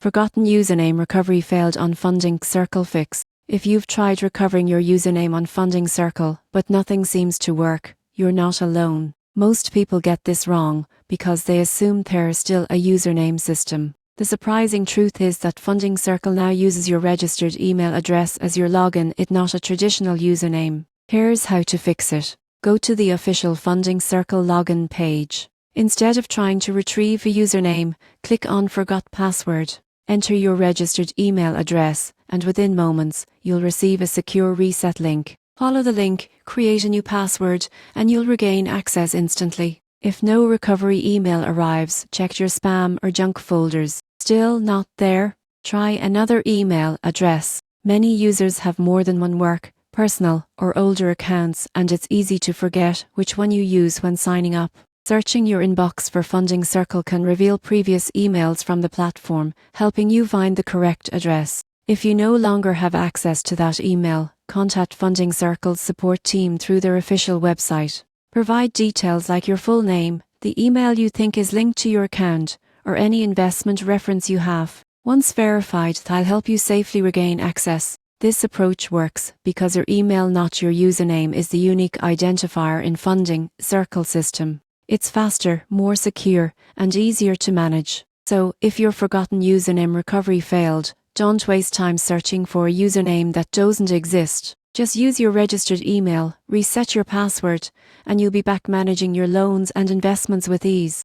Forgotten username recovery failed on Funding Circle fix. If you've tried recovering your username on Funding Circle, but nothing seems to work, you're not alone. Most people get this wrong because they assume there's still a username system. The surprising truth is that Funding Circle now uses your registered email address as your login, it's not a traditional username. Here's how to fix it. Go to the official Funding Circle login page. Instead of trying to retrieve a username, click on Forgot Password. Enter your registered email address, and within moments, you'll receive a secure reset link. Follow the link, create a new password, and you'll regain access instantly. If no recovery email arrives, check your spam or junk folders. Still not there? Try another email address. Many users have more than one work, personal, or older accounts, and it's easy to forget which one you use when signing up. Searching your inbox for Funding Circle can reveal previous emails from the platform, helping you find the correct address. If you no longer have access to that email, contact Funding Circle's support team through their official website. Provide details like your full name, the email you think is linked to your account, or any investment reference you have. Once verified, they'll help you safely regain access. This approach works because your email, not your username, is the unique identifier in Funding Circle system. It's faster, more secure, and easier to manage. So, if your forgotten username recovery failed, don't waste time searching for a username that doesn't exist. Just use your registered email, reset your password, and you'll be back managing your loans and investments with ease.